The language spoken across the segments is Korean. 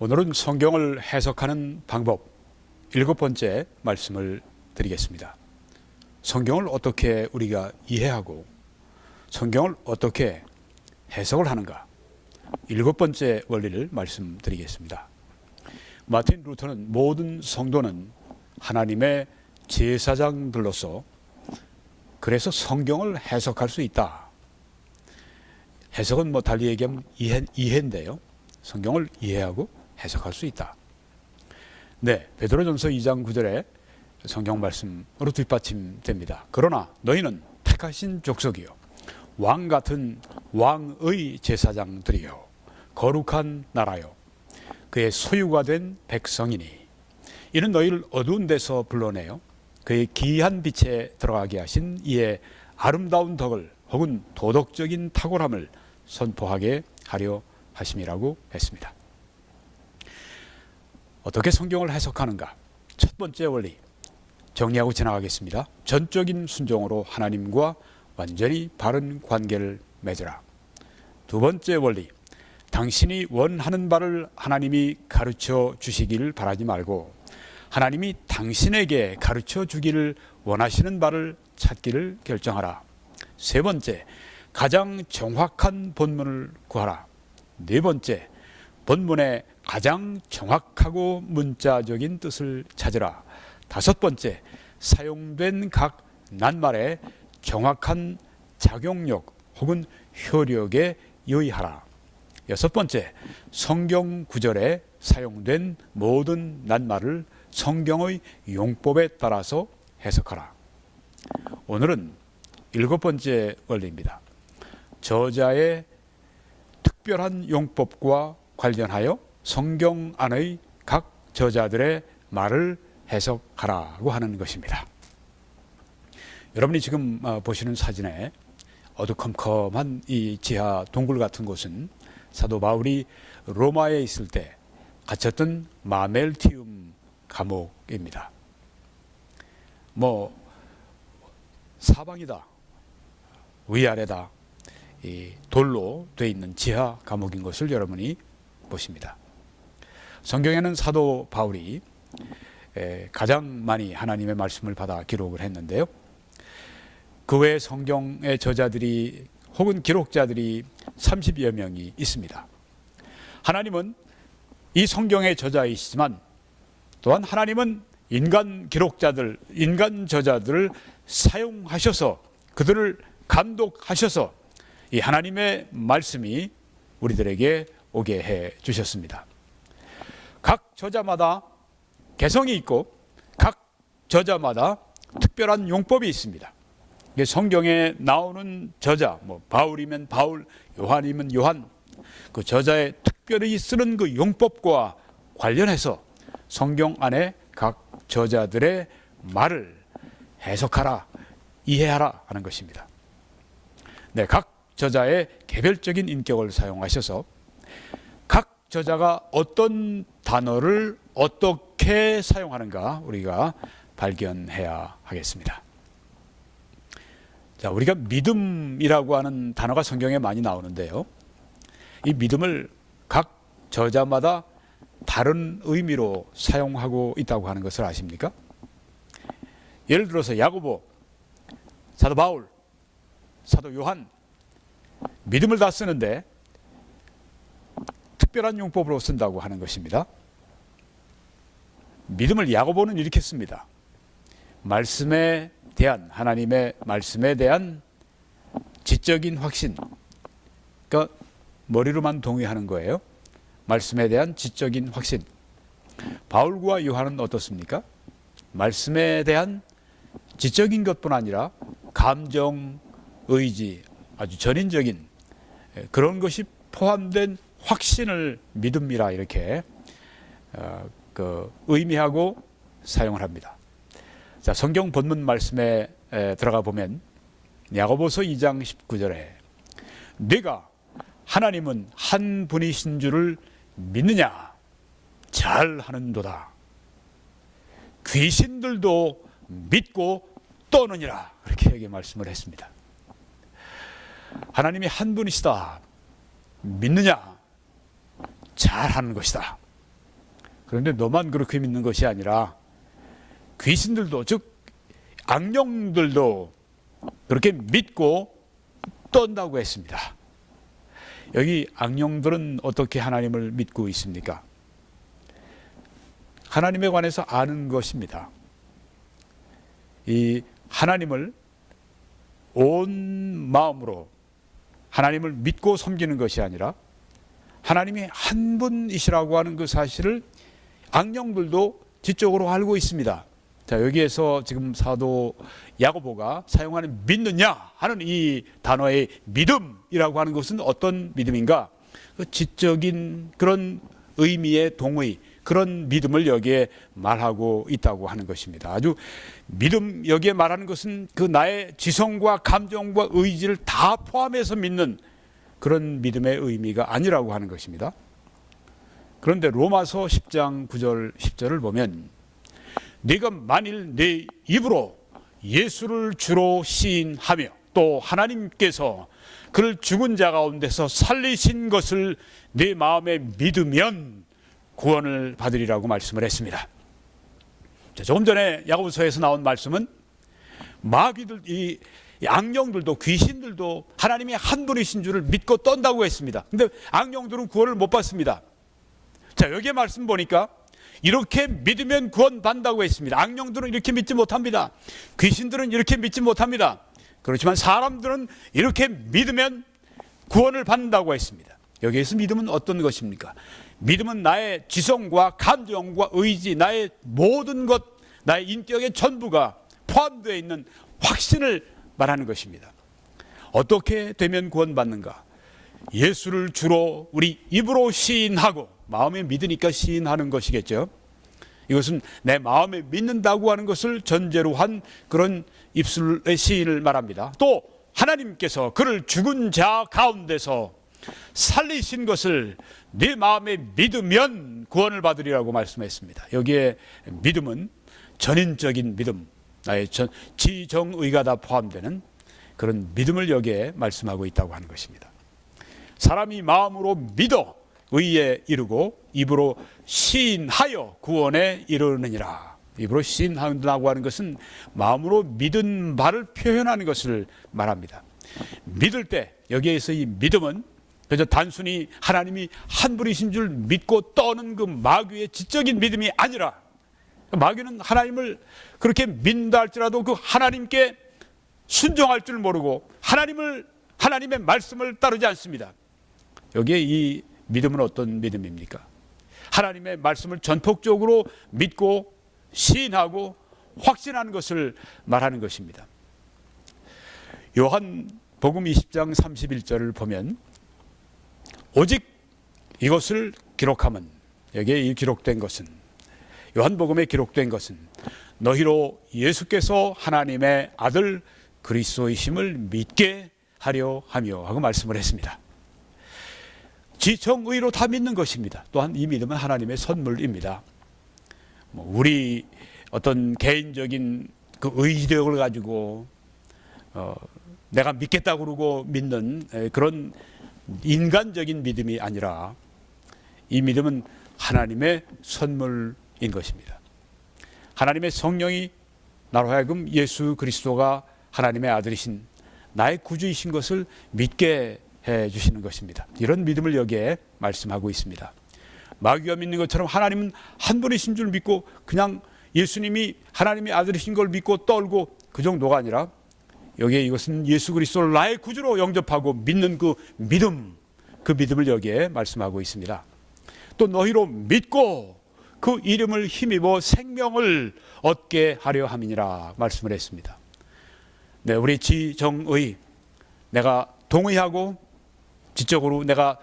오늘은 성경을 해석하는 방법 7번째 말씀을 드리겠습니다. 성경을 어떻게 우리가 이해하고 성경을 어떻게 해석을 하는가 7번째 원리를 말씀드리겠습니다. 마틴 루터는 모든 성도는 하나님의 제사장들로서 그래서 성경을 해석할 수 있다. 해석은 달리 얘기하면 이해인데요. 성경을 이해하고 해석할 수 있다. 네, 베드로전서 2장 9절에 성경 말씀으로 뒷받침됩니다. 그러나 너희는 택하신 족속이요 왕 같은 왕의 제사장들이요 거룩한 나라요 그의 소유가 된 백성이니 이는 너희를 어두운 데서 불러내어 그의 기이한 빛에 들어가게 하신 이의 아름다운 덕을 혹은 도덕적인 탁월함을 선포하게 하려 하심이라고 했습니다. 어떻게 성경을 해석하는가? 첫 번째 원리 정리하고 지나가겠습니다. 전적인 순종으로 하나님과 완전히 바른 관계를 맺으라. 두 번째 원리 당신이 원하는 바를 하나님이 가르쳐 주시기를 바라지 말고 하나님이 당신에게 가르쳐 주기를 원하시는 바를 찾기를 결정하라. 세 번째 가장 정확한 본문을 구하라. 네 번째 본문의 가장 정확하고 문자적인 뜻을 찾으라. 다섯 번째 사용된 각 낱말의 정확한 작용력 혹은 효력에 유의하라. 여섯 번째 성경 구절에 사용된 모든 낱말을 성경의 용법에 따라서 해석하라. 오늘은 7번째 원리입니다. 저자의 특별한 용법과 관련하여 성경 안의 각 저자들의 말을 해석하라고 하는 것입니다. 여러분이 지금 보시는 사진에 어두컴컴한 이 지하 동굴 같은 곳은 사도 바울이 로마에 있을 때 갇혔던 마멜티움 감옥입니다. 사방이다 위아래다 이 돌로 되어 있는 지하 감옥인 것을 여러분이 보십니다. 성경에는 사도 바울이 가장 많이 하나님의 말씀을 받아 기록을 했는데요. 그 외에 성경의 저자들이 혹은 기록자들이 30여 명이 있습니다. 하나님은 이 성경의 저자이시지만 또한 하나님은 인간 기록자들, 인간 저자들을 사용하셔서 그들을 감독하셔서 이 하나님의 말씀이 우리들에게 오게 해 주셨습니다. 각 저자마다 개성이 있고 각 저자마다 특별한 용법이 있습니다. 성경에 나오는 저자, 바울이면 바울, 요한이면 요한, 그 저자의 특별히 쓰는 그 용법과 관련해서 성경 안에 각 저자들의 말을 해석하라, 이해하라 하는 것입니다. 네, 각 저자의 개별적인 인격을 사용하셔서 각 저자가 어떤 단어를 어떻게 사용하는가 우리가 발견해야 하겠습니다. 자, 우리가 믿음이라고 하는 단어가 성경에 많이 나오는데요. 이 믿음을 각 저자마다 다른 의미로 사용하고 있다고 하는 것을 아십니까? 예를 들어서 야고보, 사도 바울, 사도 요한 믿음을 다 쓰는데 특별한 용법으로 쓴다고 하는 것입니다. 믿음을 야고보는 이렇게 씁니다. 말씀에 대한 하나님의 말씀에 대한 지적인 확신, 그러니까 머리로만 동의하는 거예요. 말씀에 대한 지적인 확신. 바울과 요한은 어떻습니까? 말씀에 대한 지적인 것뿐 아니라 감정, 의지, 아주 전인적인 그런 것이 포함된 확신을 믿음이라 이렇게 의미하고 사용을 합니다. 자, 성경 본문 말씀에 들어가 보면 야고보서 2장 19절에 네가 하나님은 한 분이신 줄을 믿느냐? 잘하는도다. 귀신들도 믿고 떠느니라. 그렇게 여기 말씀을 했습니다. 하나님이 한 분이시다. 믿느냐? 잘하는 것이다. 그런데 너만 그렇게 믿는 것이 아니라 귀신들도, 즉 악령들도 그렇게 믿고 떤다고 했습니다. 여기 악령들은 어떻게 하나님을 믿고 있습니까? 하나님에 관해서 아는 것입니다. 이 하나님을 온 마음으로 하나님을 믿고 섬기는 것이 아니라 하나님이 한 분이시라고 하는 그 사실을 악령들도 지적으로 알고 있습니다. 자, 여기에서 지금 사도 야고보가 사용하는 믿느냐 하는 이 단어의 믿음이라고 하는 것은 어떤 믿음인가? 그 지적인 그런 의미의 동의, 그런 믿음을 여기에 말하고 있다고 하는 것입니다. 아주 믿음, 여기에 말하는 것은 그 나의 지성과 감정과 의지를 다 포함해서 믿는 그런 믿음의 의미가 아니라고 하는 것입니다. 그런데 로마서 10장 9절 10절을 보면 네가 만일 네 입으로 예수를 주로 시인하며 또 하나님께서 그를 죽은 자 가운데서 살리신 것을 네 마음에 믿으면 구원을 받으리라고 말씀을 했습니다. 자, 조금 전에 야고보서에서 나온 말씀은 마귀들, 이 악령들도 귀신들도 하나님이 한 분이신 줄을 믿고 떤다고 했습니다. 근데 악령들은 구원을 못 받습니다. 자, 여기에 말씀 보니까 이렇게 믿으면 구원받는다고 했습니다. 악령들은 이렇게 믿지 못합니다. 귀신들은 이렇게 믿지 못합니다. 그렇지만 사람들은 이렇게 믿으면 구원을 받는다고 했습니다. 여기에서 믿음은 어떤 것입니까? 믿음은 나의 지성과 감정과 의지, 나의 모든 것, 나의 인격의 전부가 포함되어 있는 확신을 말하는 것입니다. 어떻게 되면 구원받는가? 예수를 주로 우리 입으로 시인하고, 마음에 믿으니까 시인하는 것이겠죠. 이것은 내 마음에 믿는다고 하는 것을 전제로 한 그런 입술의 시인을 말합니다. 또 하나님께서 그를 죽은 자 가운데서 살리신 것을 네 마음에 믿으면 구원을 받으리라고 말씀했습니다. 여기에 믿음은 전인적인 믿음, 나의 지정의가 다 포함되는 그런 믿음을 여기에 말씀하고 있다고 하는 것입니다. 사람이 마음으로 믿어 의에 이르고 입으로 시인하여 구원에 이르느니라. 입으로 시인한다고 하는 것은 마음으로 믿은 바를 표현하는 것을 말합니다. 믿을 때 여기에서 이 믿음은 그저 단순히 하나님이 한 분이신 줄 믿고 떠는 그 마귀의 지적인 믿음이 아니라, 마귀는 하나님을 그렇게 믿는다 할지라도 그 하나님께 순종할 줄 모르고 하나님의 말씀을 따르지 않습니다. 여기에 이 믿음은 어떤 믿음입니까? 하나님의 말씀을 전폭적으로 믿고 시인하고 확신하는 것을 말하는 것입니다. 요한복음 20장 31절을 보면 오직 이것을 기록함은, 여기에 이 기록된 것은, 요한복음에 기록된 것은 너희로 예수께서 하나님의 아들 그리스도이심을 믿게 하려 하며 하고 말씀을 했습니다. 지정의로 다 믿는 것입니다. 또한 이 믿음은 하나님의 선물입니다. 우리 어떤 개인적인 그 의지력을 가지고 내가 믿겠다고 그러고 믿는 그런 인간적인 믿음이 아니라 이 믿음은 하나님의 선물인 것입니다. 하나님의 성령이 나로 하여금 예수 그리스도가 하나님의 아들이신 나의 구주이신 것을 믿게 해 주시는 것입니다. 이런 믿음을 여기에 말씀하고 있습니다. 마귀가 믿는 것처럼 하나님은 한 분이신 줄 믿고 그냥 예수님이 하나님의 아들이신 걸 믿고 떨고 그 정도가 아니라 여기에 이것은 예수 그리스도를 나의 구주로 영접하고 믿는 그 믿음을 여기에 말씀하고 있습니다. 또 너희로 믿고 그 이름을 힘입어 생명을 얻게 하려 함이니라 말씀을 했습니다. 네, 우리 지정의, 내가 동의하고 지적으로 내가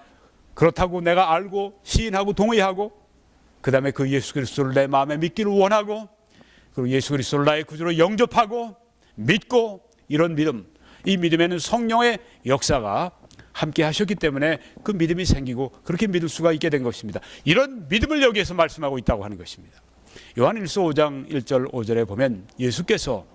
그렇다고 내가 알고 시인하고 동의하고 그 다음에 그 예수 그리스도를 내 마음에 믿기를 원하고 그리고 예수 그리스도를 나의 구주로 영접하고 믿고, 이런 믿음, 이 믿음에는 성령의 역사가 함께 하셨기 때문에 그 믿음이 생기고 그렇게 믿을 수가 있게 된 것입니다. 이런 믿음을 여기에서 말씀하고 있다고 하는 것입니다. 요한일서 5장 1절 5절에 보면 예수께서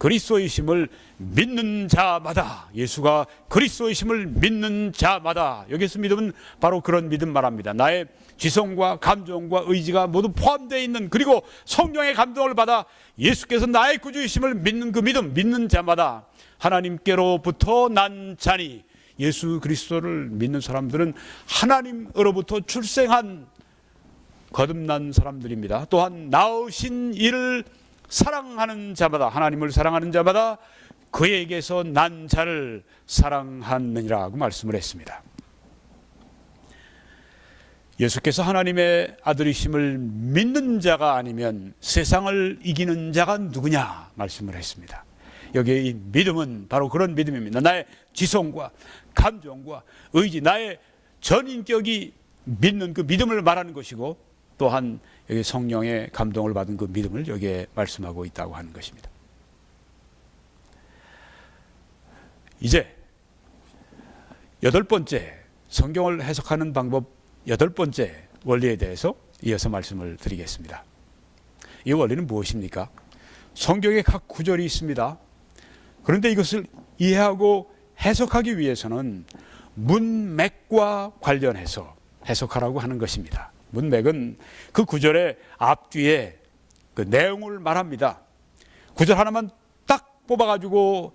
그리스도이심을 믿는 자마다, 예수가 그리스도이심을 믿는 자마다, 여기서 믿음은 바로 그런 믿음 말합니다. 나의 지성과 감정과 의지가 모두 포함되어 있는, 그리고 성령의 감동을 받아 예수께서 나의 구주이심을 믿는 그 믿음, 믿는 자마다 하나님께로부터 난 자니, 예수 그리스도를 믿는 사람들은 하나님으로부터 출생한 거듭난 사람들입니다. 또한 낳으신 이를 사랑하는 자마다, 하나님을 사랑하는 자마다 그에게서 난 자를 사랑하느니라고 말씀을 했습니다. 예수께서 하나님의 아들이심을 믿는 자가 아니면 세상을 이기는 자가 누구냐 말씀을 했습니다. 여기에 이 믿음은 바로 그런 믿음입니다. 나의 지성과 감정과 의지, 나의 전인격이 믿는 그 믿음을 말하는 것이고, 또한 여기 성령의 감동을 받은 그 믿음을 여기에 말씀하고 있다고 하는 것입니다. 이제 8번째, 성경을 해석하는 방법 8번째 원리에 대해서 이어서 말씀을 드리겠습니다. 이 원리는 무엇입니까? 성경에 각 구절이 있습니다. 그런데 이것을 이해하고 해석하기 위해서는 문맥과 관련해서 해석하라고 하는 것입니다. 문맥은 그 구절의 앞뒤에 그 내용을 말합니다. 구절 하나만 딱 뽑아가지고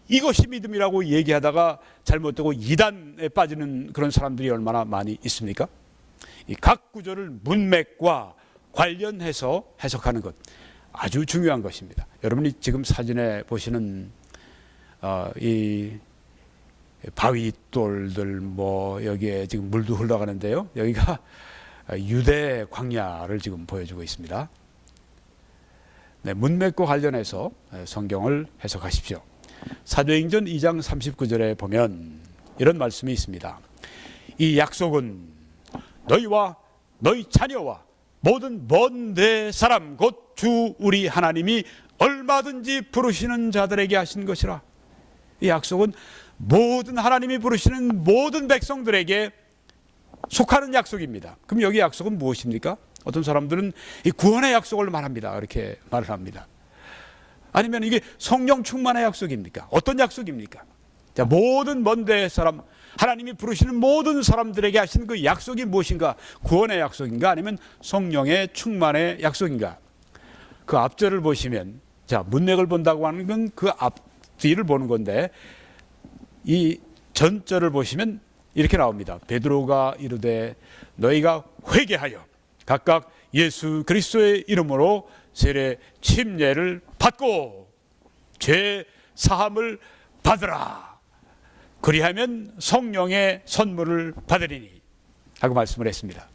이것이 믿음이라고 얘기하다가 잘못되고 이단에 빠지는 그런 사람들이 얼마나 많이 있습니까? 이 각 구절을 문맥과 관련해서 해석하는 것, 아주 중요한 것입니다. 여러분이 지금 사진에 보시는 이 바위돌들, 여기에 지금 물도 흘러가는데요, 여기가 유대 광야를 지금 보여주고 있습니다. 네, 문맥과 관련해서 성경을 해석하십시오. 사도행전 2장 39절에 보면 이런 말씀이 있습니다. 이 약속은 너희와 너희 자녀와 모든 먼 데 사람 곧 주 우리 하나님이 얼마든지 부르시는 자들에게 하신 것이라. 이 약속은 모든 하나님이 부르시는 모든 백성들에게 속하는 약속입니다. 그럼 여기 약속은 무엇입니까? 어떤 사람들은 이 구원의 약속을 말합니다. 이렇게 말을 합니다. 아니면 이게 성령 충만의 약속입니까? 어떤 약속입니까? 자, 모든 먼 데 사람, 하나님이 부르시는 모든 사람들에게 하신 그 약속이 무엇인가? 구원의 약속인가? 아니면 성령의 충만의 약속인가? 그 앞절을 보시면, 자, 문맥을 본다고 하는 건 그 앞뒤를 보는 건데, 이 전절을 보시면 이렇게 나옵니다. 베드로가 이르되 너희가 회개하여 각각 예수 그리스도의 이름으로 세례 침례를 받고 죄 사함을 받으라. 그리하면 성령의 선물을 받으리니 하고 말씀을 했습니다.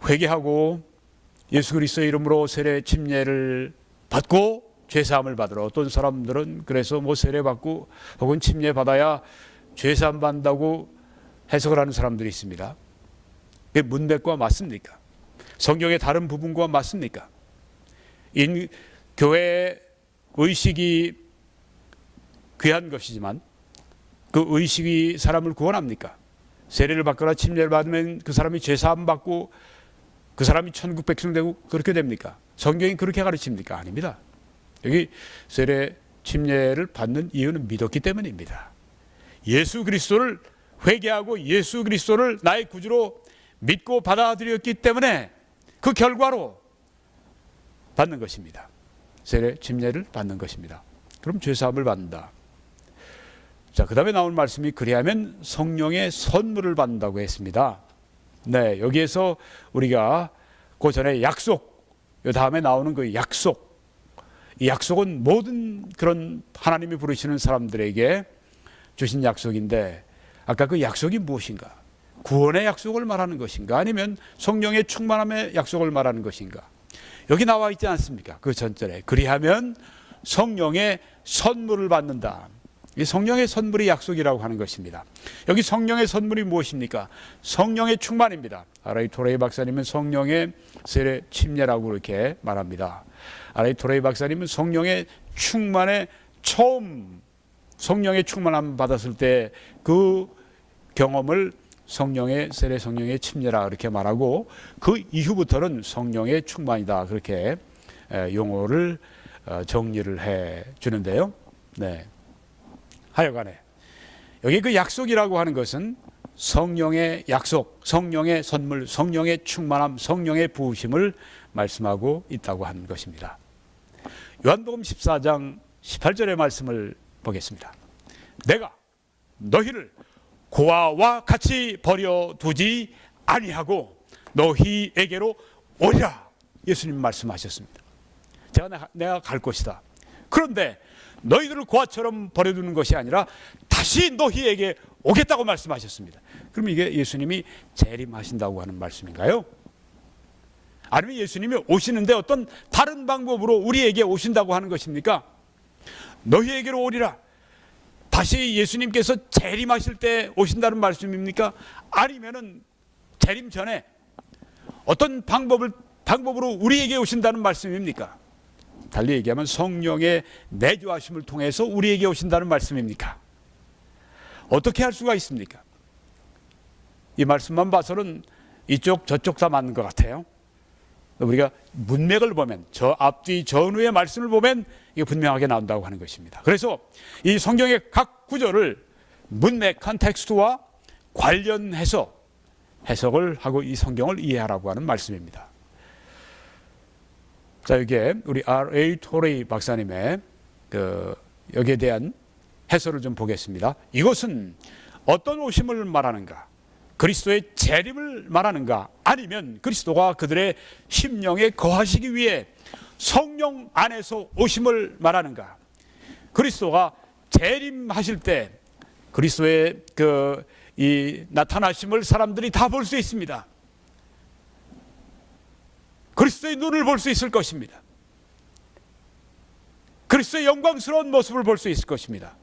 회개하고 예수 그리스도의 이름으로 세례 침례를 받고 죄 사함을 받으라. 어떤 사람들은 그래서 세례 받고 혹은 침례 받아야 죄 사함 받는다고 해석을 하는 사람들이 있습니다. 그게 문맥과 맞습니까? 성경의 다른 부분과 맞습니까? 교회의 의식이 귀한 것이지만 그 의식이 사람을 구원합니까? 세례를 받거나 침례를 받으면 그 사람이 죄사함 받고 그 사람이 천국 백성 되고 그렇게 됩니까? 성경이 그렇게 가르칩니까? 아닙니다. 여기 세례 침례를 받는 이유는 믿었기 때문입니다. 예수 그리스도를 회개하고 예수 그리스도를 나의 구주로 믿고 받아들였기 때문에 그 결과로 받는 것입니다. 세례 침례를 받는 것입니다. 그럼 죄사함을 받는다. 자, 그 다음에 나온 말씀이 그리하면 성령의 선물을 받는다고 했습니다. 네, 여기에서 우리가 그 전에 약속, 그 다음에 나오는 그 약속, 이 약속은 모든 그런 하나님이 부르시는 사람들에게 주신 약속인데, 아까 그 약속이 무엇인가? 구원의 약속을 말하는 것인가? 아니면 성령의 충만함의 약속을 말하는 것인가? 여기 나와 있지 않습니까? 그 전절에 그리하면 성령의 선물을 받는다. 이 성령의 선물이 약속이라고 하는 것입니다. 여기 성령의 선물이 무엇입니까? 성령의 충만입니다. 아라이 토레이 박사님은 성령의 세례 침례라고 이렇게 말합니다. 아라이 토레이 박사님은 성령의 충만의 처음, 성령의 충만함 받았을 때 그 경험을 성령의 세례, 성령의 침례라 그렇게 말하고, 그 이후부터는 성령의 충만이다 그렇게 용어를 정리를 해 주는데요. 네. 하여간에 여기 그 약속이라고 하는 것은 성령의 약속, 성령의 선물, 성령의 충만함, 성령의 부으심을 말씀하고 있다고 하는 것입니다. 요한복음 14장 18절의 말씀을 보겠습니다. 내가 너희를 고아와 같이 버려두지 아니하고 너희에게로 오리라. 예수님 말씀하셨습니다. 내가 갈 것이다. 그런데 너희들을 고아처럼 버려두는 것이 아니라 다시 너희에게 오겠다고 말씀하셨습니다. 그럼 이게 예수님이 재림하신다고 하는 말씀인가요? 아니면 예수님이 오시는데 어떤 다른 방법으로 우리에게 오신다고 하는 것입니까? 너희에게로 오리라. 다시 예수님께서 재림하실 때 오신다는 말씀입니까? 아니면은 재림 전에 어떤 방법으로 우리에게 오신다는 말씀입니까? 달리 얘기하면 성령의 내주하심을 통해서 우리에게 오신다는 말씀입니까? 어떻게 할 수가 있습니까? 이 말씀만 봐서는 이쪽 저쪽 다 맞는 것 같아요. 우리가 문맥을 보면 저 앞뒤 전후의 말씀을 보면 이게 분명하게 나온다고 하는 것입니다. 그래서 이 성경의 각 구절을 문맥 컨텍스트와 관련해서 해석을 하고 이 성경을 이해하라고 하는 말씀입니다. 자, 이게 우리 R.A. 토레이 박사님의 여기에 대한 해설을 좀 보겠습니다. 이것은 어떤 오심을 말하는가? 그리스도의 재림을 말하는가? 아니면 그리스도가 그들의 심령에 거하시기 위해 성령 안에서 오심을 말하는가? 그리스도가 재림하실 때 그리스도의 이 나타나심을 사람들이 다 볼 수 있습니다. 그리스도의 눈을 볼 수 있을 것입니다. 그리스도의 영광스러운 모습을 볼 수 있을 것입니다.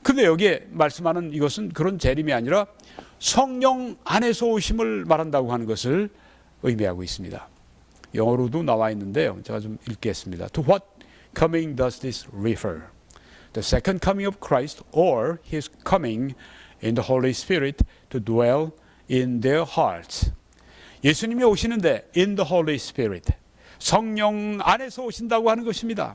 근데 여기에 말씀하는 이것은 그런 재림이 아니라 성령 안에서 오심을 말한다고 하는 것을 의미하고 있습니다. 영어로도 나와 있는데요. 제가 좀 읽겠습니다. To what coming does this refer? The second coming of Christ or His coming in the Holy Spirit to dwell in their hearts? 예수님이 오시는데 in the Holy Spirit, 성령 안에서 오신다고 하는 것입니다.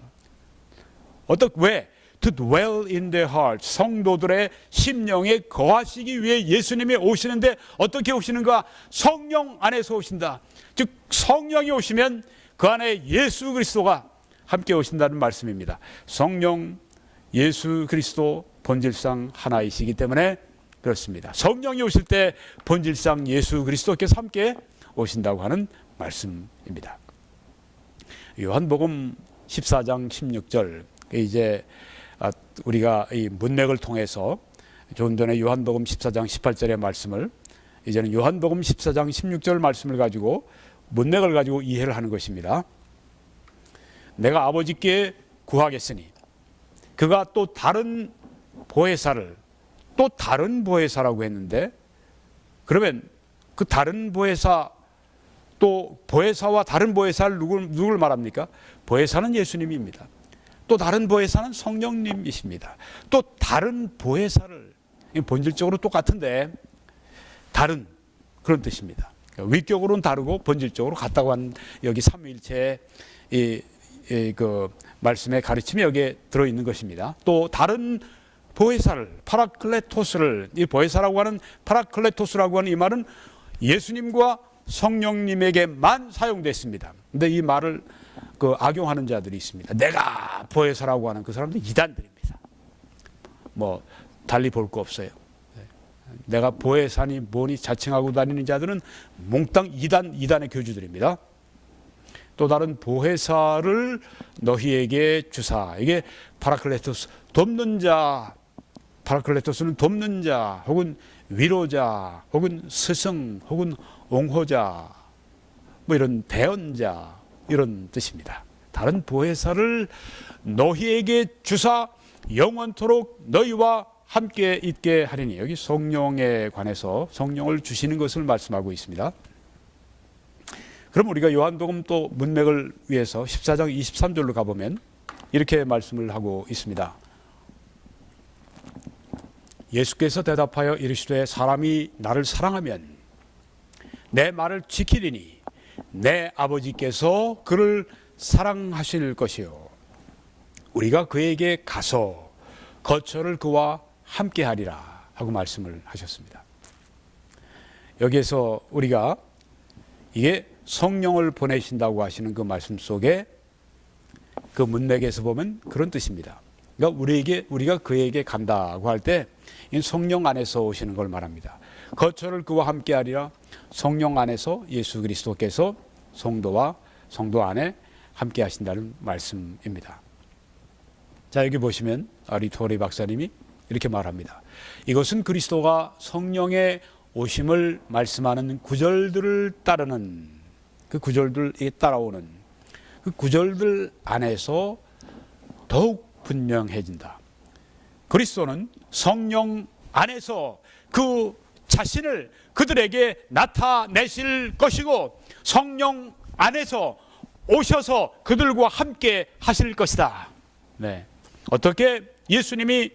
왜? To dwell in their hearts, 성도들의 심령에 거하시기 위해 예수님이 오시는데 어떻게 오시는가? 성령 안에서 오신다. 즉 성령이 오시면 그 안에 예수 그리스도가 함께 오신다는 말씀입니다. 성령, 예수 그리스도 본질상 하나이시기 때문에 그렇습니다. 성령이 오실 때 본질상 예수 그리스도께서 함께 오신다고 하는 말씀입니다. 요한복음 14장 16절, 이제 우리가 이 문맥을 통해서 좀 전에 요한복음 14장 18절의 말씀을 이제는 요한복음 14장 16절 말씀을 가지고 문맥을 가지고 이해를 하는 것입니다. 내가 아버지께 구하겠으니 그가 또 다른 보혜사라고 했는데, 그러면 그 다른 보혜사, 또 보혜사와 다른 보혜사를 누굴 말합니까? 보혜사는 예수님입니다. 또 다른 보혜사는 성령님이십니다. 또 다른 보혜사를, 본질적으로 똑같은데 다른, 그런 뜻입니다. 위격으로는 다르고 본질적으로 같다고 하는 여기 삼위일체의 그 말씀의 가르침이 여기에 들어있는 것입니다. 또 다른 보혜사를, 파라클레토스를, 이 보혜사라고 하는 파라클레토스라고 하는 이 말은 예수님과 성령님에게만 사용됐습니다. 근데 이 말을 악용하는 자들이 있습니다. 내가 보혜사라고 하는 그 사람들 이단들입니다. 뭐 달리 볼 거 없어요. 내가 보혜사니 뭐니 자칭하고 다니는 자들은 몽땅 이단의 교주들입니다. 또 다른 보혜사를 너희에게 주사. 이게 파라클레토스, 돕는 자. 파라클레토스는 돕는 자, 혹은 위로자, 혹은 스승, 혹은 옹호자, 뭐 이런 대언자, 이런 뜻입니다. 다른 보혜사를 너희에게 주사 영원토록 너희와 함께 있게 하리니, 여기 성령에 관해서 성령을 주시는 것을 말씀하고 있습니다. 그럼 우리가 요한복음 또 문맥을 위해서 14장 23절로 가보면 이렇게 말씀을 하고 있습니다. 예수께서 대답하여 이르시되 사람이 나를 사랑하면 내 말을 지키리니 내 아버지께서 그를 사랑하실 것이요 우리가 그에게 가서 거처를 그와 함께하리라 하고 말씀을 하셨습니다. 여기에서 우리가 이게 성령을 보내신다고 하시는 그 말씀 속에 그 문맥에서 보면 그런 뜻입니다. 그러니까 우리가 그에게 간다고 할 때 성령 안에서 오시는 걸 말합니다. 거처를 그와 함께하리라. 성령 안에서 예수 그리스도께서 성도와 성도 안에 함께 하신다는 말씀입니다. 자, 여기 보시면 리토리 박사님이 이렇게 말합니다. 이것은 그리스도가 성령의 오심을 말씀하는 구절들을 따르는 그 구절들에 따라오는 그 구절들 안에서 더욱 분명해진다. 그리스도는 성령 안에서 그 자신을 그들에게 나타내실 것이고 성령 안에서 오셔서 그들과 함께 하실 것이다. 네. 어떻게 예수님이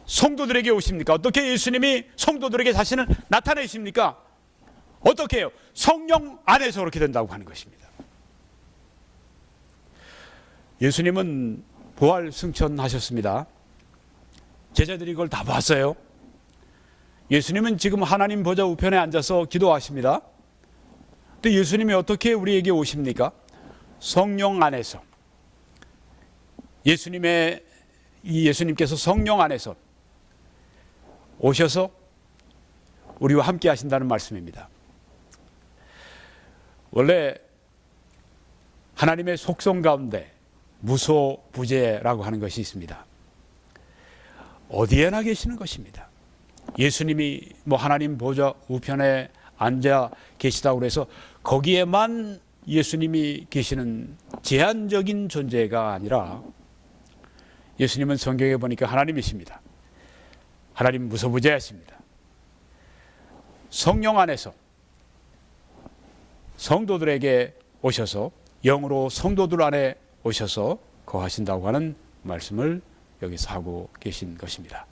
성도들에게 오십니까? 어떻게 예수님이 성도들에게 자신을 나타내십니까? 어떻게 해요? 성령 안에서 그렇게 된다고 하는 것입니다. 예수님은 부활 승천하셨습니다. 제자들이 그걸 다 봤어요. 예수님은 지금 하나님 보좌 우편에 앉아서 기도하십니다. 근데 예수님이 어떻게 우리에게 오십니까? 성령 안에서. 예수님께서 성령 안에서 오셔서 우리와 함께 하신다는 말씀입니다. 원래 하나님의 속성 가운데 무소부재라고 하는 것이 있습니다. 어디에나 계시는 것입니다. 예수님이 하나님 보좌 우편에 앉아 계시다고 해서 거기에만 예수님이 계시는 제한적인 존재가 아니라 예수님은 성경에 보니까 하나님이십니다. 하나님 무소부재하십니다. 성령 안에서 성도들에게 오셔서 영으로 성도들 안에 오셔서 거하신다고 하는 말씀을 여기서 하고 계신 것입니다.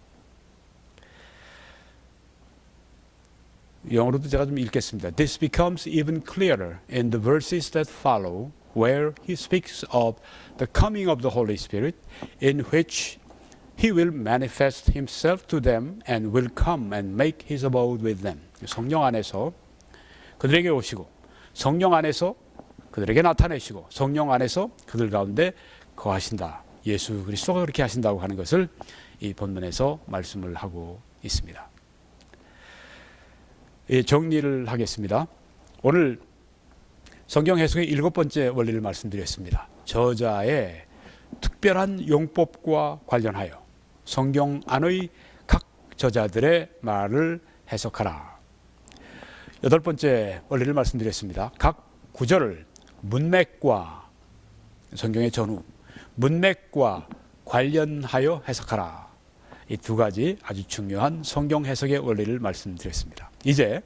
영어로도 제가 좀 읽겠습니다. This becomes even clearer in the verses that follow, where he speaks of the coming of the Holy Spirit, in which he will manifest himself to them and will come and make his abode with them. 성령 안에서 그들에게 오시고 성령 안에서 그들에게 나타내시고 성령 안에서 그들 가운데 거하신다. 예수 그리스도가 그렇게 하신다고 하는 것을 이 본문에서 말씀을 하고 있습니다. 정리를 하겠습니다. 오늘 성경 해석의 7번째 원리를 말씀드렸습니다. 저자의 특별한 용법과 관련하여 성경 안의 각 저자들의 말을 해석하라. 8번째 원리를 말씀드렸습니다. 각 구절을 문맥과 성경의 전후 문맥과 관련하여 해석하라. 이 두 가지 아주 중요한 성경 해석의 원리를 말씀드렸습니다. 이제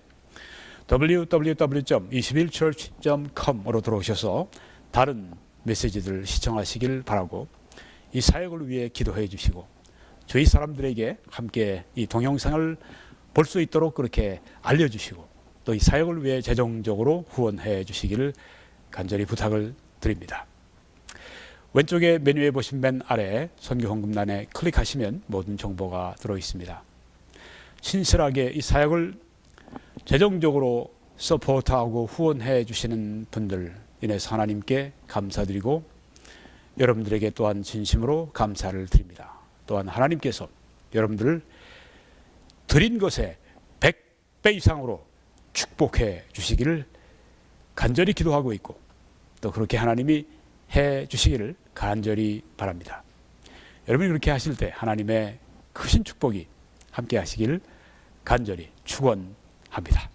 www.21church.com으로 들어오셔서 다른 메시지들을 시청하시길 바라고 이 사역을 위해 기도해 주시고 저희 사람들에게 함께 이 동영상을 볼 수 있도록 그렇게 알려주시고 또 이 사역을 위해 재정적으로 후원해 주시기를 간절히 부탁을 드립니다. 왼쪽에 메뉴에 보신 맨 아래 선교 헌금란에 클릭하시면 모든 정보가 들어있습니다. 신실하게 이 사역을 재정적으로 서포트하고 후원해 주시는 분들 인해서 하나님께 감사드리고 여러분들에게 또한 진심으로 감사를 드립니다. 또한 하나님께서 여러분들을 드린 것에 100배 이상으로 축복해 주시기를 간절히 기도하고 있고 또 그렇게 하나님이 해 주시기를 간절히 바랍니다. 여러분이 그렇게 하실 때 하나님의 크신 축복이 함께 하시기를 간절히 축원합니다.